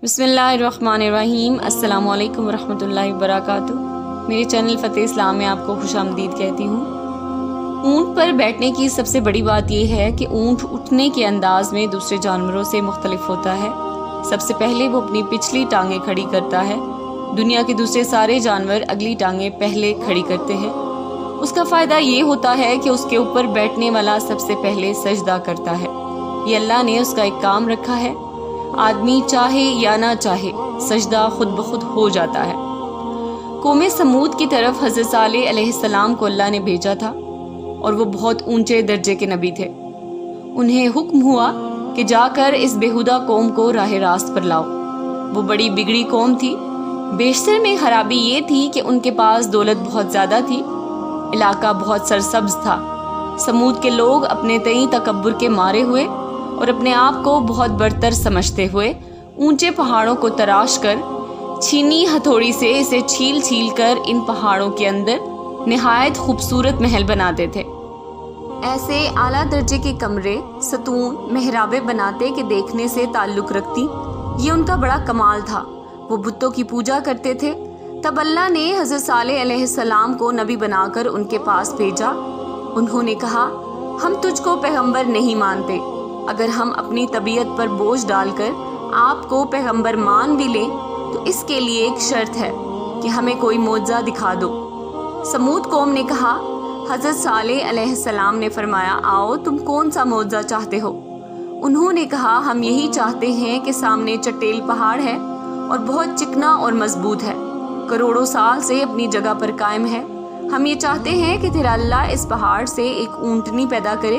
بسم اللہ الرحمن الرحیم۔ السلام علیکم ورحمۃ اللہ وبرکاتہ۔ میرے چینل فتح اسلام میں آپ کو خوش آمدید کہتی ہوں۔ اونٹ پر بیٹھنے کی سب سے بڑی بات یہ ہے کہ اونٹ اٹھنے کے انداز میں دوسرے جانوروں سے مختلف ہوتا ہے۔ سب سے پہلے وہ اپنی پچھلی ٹانگیں کھڑی کرتا ہے۔ دنیا کے دوسرے سارے جانور اگلی ٹانگیں پہلے کھڑی کرتے ہیں۔ اس کا فائدہ یہ ہوتا ہے کہ اس کے اوپر بیٹھنے والا سب سے پہلے سجدہ کرتا ہے۔ یہ اللہ نے اس کا ایک کام رکھا ہے۔ آدمی چاہے یا نہ چاہے سجدہ خود بخود ہو جاتا ہے۔ قوم سمود کی طرف حضرت صالح علیہ السلام کو اللہ نے بھیجا تھا اور وہ بہت اونچے درجے کے نبی تھے۔ انہیں حکم ہوا کہ جا کر اس بےہودہ قوم کو راہ راست پر لاؤ۔ وہ بڑی بگڑی قوم تھی۔ بیشتر میں خرابی یہ تھی کہ ان کے پاس دولت بہت زیادہ تھی۔ علاقہ بہت سرسبز تھا۔ سمود کے لوگ اپنے تئیں تکبر کے مارے ہوئے اور اپنے آپ کو بہت برتر سمجھتے ہوئے اونچے پہاڑوں کو تراش کر چھینی ہتھوڑی سے اسے چھیل چھیل کر ان پہاڑوں کے اندر نہایت خوبصورت محل بناتے تھے۔ ایسے اعلیٰ درجے کے کمرے، ستون، محرابیں بناتے کہ دیکھنے سے تعلق رکھتی۔ یہ ان کا بڑا کمال تھا۔ وہ بتوں کی پوجا کرتے تھے۔ تب اللہ نے حضرت صالح علیہ السلام کو نبی بنا کر ان کے پاس بھیجا۔ انہوں نے کہا، ہم تجھ کو پیغمبر نہیں مانتے۔ اگر ہم اپنی طبیعت پر بوجھ ڈال کر آپ کو پیغمبر مان بھی لیں تو اس کے لیے ایک شرط ہے کہ ہمیں کوئی معجزہ دکھا دو۔ سمود قوم نے کہا، حضرت صالح علیہ السلام نے فرمایا، آؤ تم کون سا معجزہ چاہتے ہو؟ انہوں نے کہا، ہم یہی چاہتے ہیں کہ سامنے چٹیل پہاڑ ہے اور بہت چکنا اور مضبوط ہے، کروڑوں سال سے اپنی جگہ پر قائم ہے۔ ہم یہ چاہتے ہیں کہ تیرا اللہ اس پہاڑ سے ایک اونٹنی پیدا کرے،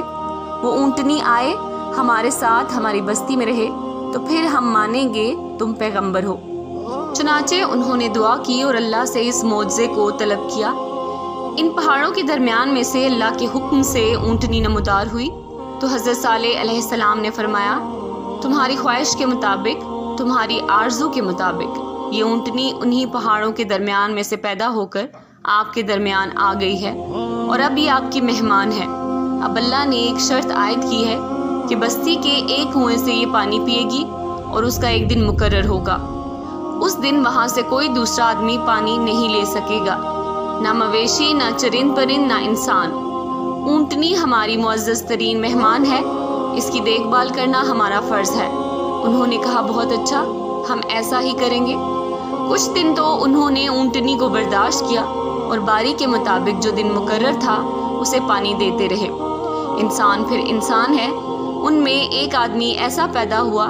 وہ اونٹنی آئے ہمارے ساتھ ہماری بستی میں رہے تو پھر ہم مانیں گے تم پیغمبر ہو۔ چنانچہ انہوں نے دعا کی اور اللہ سے اس معجزے کو طلب کیا۔ ان پہاڑوں کے درمیان میں سے اللہ کے حکم سے اونٹنی نمودار ہوئی تو حضرت صالح علیہ السلام نے فرمایا، تمہاری خواہش کے مطابق، تمہاری آرزو کے مطابق یہ اونٹنی انہی پہاڑوں کے درمیان میں سے پیدا ہو کر آپ کے درمیان آ گئی ہے اور اب یہ آپ کی مہمان ہے۔ اب اللہ نے ایک شرط عائد کی ہے کہ بستی کے ایک کنویں سے یہ پانی پیے گی اور اس کا ایک دن مقرر ہوگا۔ اس دن وہاں سے کوئی دوسرا آدمی پانی نہیں لے سکے گا، نہ مویشی، نہ چرند پرند، نہ انسان۔ اونٹنی ہماری معزز ترین مہمان ہے، اس کی دیکھ بھال کرنا ہمارا فرض ہے۔ انہوں نے کہا، بہت اچھا، ہم ایسا ہی کریں گے۔ کچھ دن تو انہوں نے اونٹنی کو برداشت کیا اور باری کے مطابق جو دن مقرر تھا اسے پانی دیتے رہے۔ انسان پھر انسان ہے۔ ان میں ایک آدمی ایسا پیدا ہوا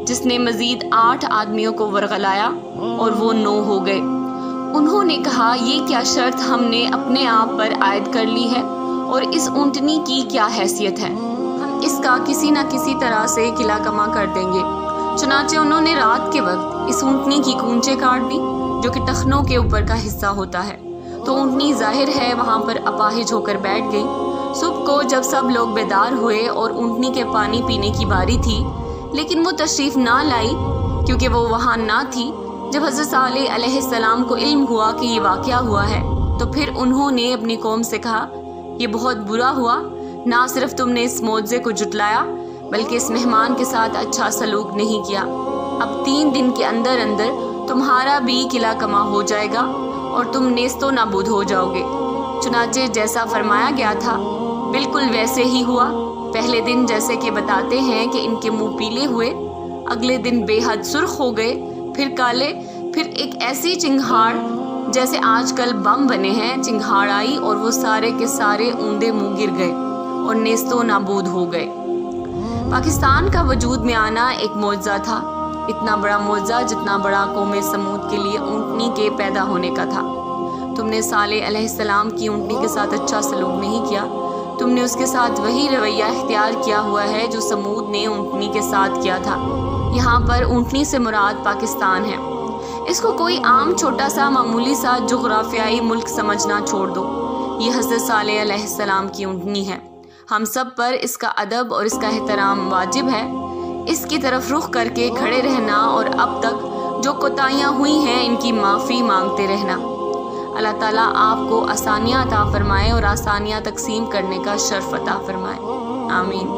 جس نے مزید 8 آدمیوں کو ورغلایا اور وہ 9 ہو گئے۔ انہوں نے کہا، یہ کیا شرط ہم نے اپنے آپ پر عائد کر لی ہے اور اس اونٹنی کی کیا حیثیت ہے؟ ہم اس کا کسی نہ کسی طرح سے قلع کما کر دیں گے۔ چنانچہ انہوں نے رات کے وقت اس اونٹنی کی کونچیں کاٹ دی جو کہ ٹخنوں کے اوپر کا حصہ ہوتا ہے، تو اونٹنی ظاہر ہے وہاں پر اپاہج ہو کر بیٹھ گئی۔ صبح کو جب سب لوگ بیدار ہوئے اور اونٹنی کے پانی پینے کی باری تھی لیکن وہ تشریف نہ لائی کیونکہ وہ وہاں نہ تھی، جب حضرت صالح علیہ السلام کو علم ہوا کہ یہ واقعہ ہوا ہے تو پھر انہوں نے اپنی قوم سے کہا، یہ بہت برا ہوا، نہ صرف تم نے اس معجزے کو جھٹلایا بلکہ اس مہمان کے ساتھ اچھا سلوک نہیں کیا۔ اب 3 دن کے اندر اندر تمہارا بھی قلع کما ہو جائے گا اور تم نیست و نابود ہو جاؤ گے۔ چنانچہ جیسا فرمایا گیا تھا بالکل ویسے ہی ہوا۔ پہلے دن جیسے کہ بتاتے ہیں کہ ان کے منہ پیلے ہوئے، اگلے دن بے حد سرخ ہو گئے، پھر کالے، پھر ایک ایسی چنگھاڑ جیسے آج کل بم بنے ہیں، چنگھاڑ آئی اور وہ سارے کے سارے اوندے منہ گر گئے اور نیست و نابود ہو گئے۔ پاکستان کا وجود میں آنا ایک معجزہ تھا، اتنا بڑا معجزہ جتنا بڑا قوم سمود کے لیے اونٹنی کے پیدا ہونے کا تھا۔ تم نے صالح علیہ السلام کی اونٹنی کے ساتھ اچھا سلوک نہیں کیا، تم نے اس کے ساتھ وہی رویہ اختیار کیا ہوا ہے جو سمود نے اونٹنی کے ساتھ کیا تھا۔ یہاں پر اونٹنی سے مراد پاکستان ہے۔ اس کو کوئی عام چھوٹا سا معمولی سا جغرافیائی ملک سمجھنا چھوڑ دو۔ یہ حضرت صالح علیہ السلام کی اونٹنی ہے۔ ہم سب پر اس کا ادب اور اس کا احترام واجب ہے۔ اس کی طرف رخ کر کے کھڑے رہنا اور اب تک جو کوتاہیاں ہوئی ہیں ان کی معافی مانگتے رہنا۔ اللہ تعالیٰ آپ کو آسانیاں عطا فرمائے اور آسانیاں تقسیم کرنے کا شرف عطا فرمائے، آمین۔